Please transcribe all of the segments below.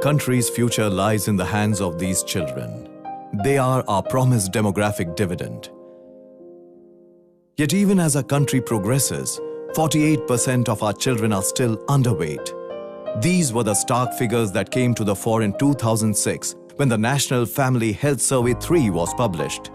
country's future lies in the hands of these children. They are our promised demographic dividend. Yet even as our country progresses, 48% of our children are still underweight. These were the stark figures that came to the fore in 2006 when the National Family Health Survey 3 was published.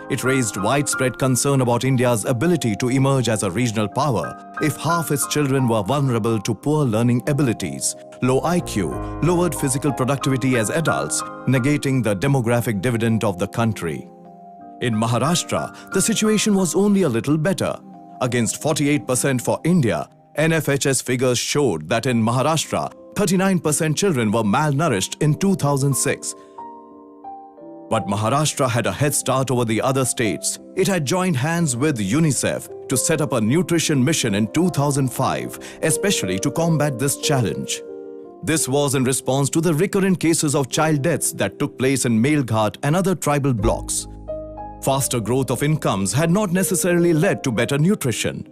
It raised widespread concern about India's ability to emerge as a regional power if half its children were vulnerable to poor learning abilities, low IQ, lowered physical productivity as adults, negating the demographic dividend of the country. In Maharashtra, the situation was only a little better. Against 48% for India, NFHS figures showed that in Maharashtra, 39% children were malnourished in 2006. But Maharashtra had a head start over the other states. It had joined hands with UNICEF to set up a nutrition mission in 2005, especially to combat this challenge. This was in response to the recurrent cases of child deaths that took place in Melghat and other tribal blocks. Faster growth of incomes had not necessarily led to better nutrition.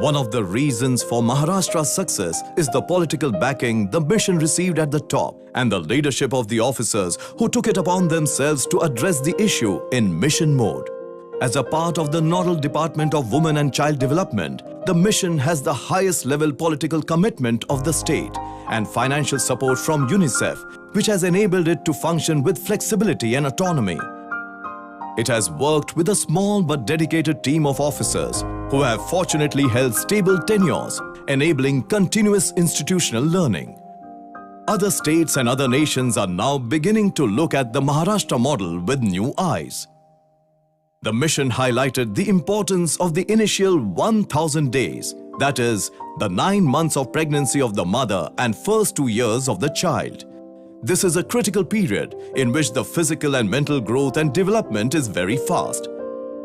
One of the reasons for Maharashtra's success is the political backing the mission received at the top and the leadership of the officers who took it upon themselves to address the issue in mission mode. As a part of the Nodal Department of Women and Child Development, the mission has the highest level political commitment of the state and financial support from UNICEF, which has enabled it to function with flexibility and autonomy. It has worked with a small but dedicated team of officers who have fortunately held stable tenures, enabling continuous institutional learning. Other states and other nations are now beginning to look at the Maharashtra model with new eyes. The mission highlighted the importance of the initial 1,000 days, that is, the 9 months of pregnancy of the mother and first 2 years of the child. This is a critical period in which the physical and mental growth and development is very fast.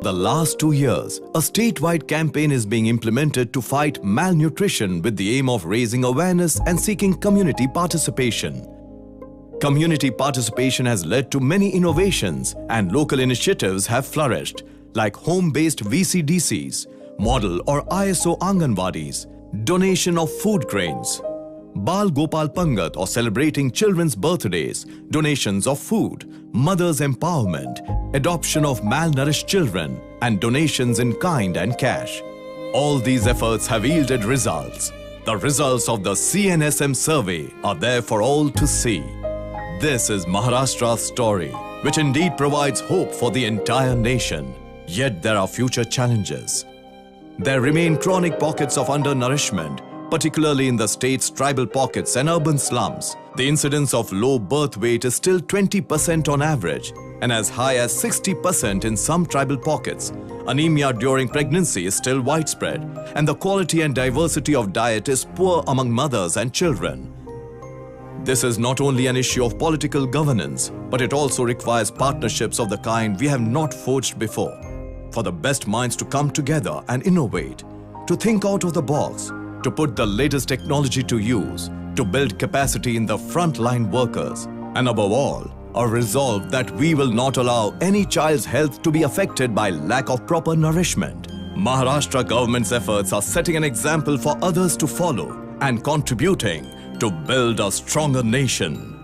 The last 2 years, a statewide campaign is being implemented to fight malnutrition with the aim of raising awareness and seeking community participation. Community participation has led to many innovations and local initiatives have flourished, like home-based VCDCs, model or ISO Anganwadis, donation of food grains, Bal Gopal Pangat or celebrating children's birthdays, donations of food, mother's empowerment, adoption of malnourished children, and donations in kind and cash. All these efforts have yielded results. The results of the CNSM survey are there for all to see. This is Maharashtra's story, which indeed provides hope for the entire nation. Yet there are future challenges. There remain chronic pockets of undernourishment, particularly in the state's tribal pockets and urban slums. The incidence of low birth weight is still 20% on average and as high as 60% in some tribal pockets. Anemia during pregnancy is still widespread, and the quality and diversity of diet is poor among mothers and children. This is not only an issue of political governance, but it also requires partnerships of the kind we have not forged before. For the best minds to come together and innovate, to think out of the box, to put the latest technology to use, to build capacity in the frontline workers, and above all, a resolve that we will not allow any child's health to be affected by lack of proper nourishment. Maharashtra government's efforts are setting an example for others to follow and contributing to build a stronger nation.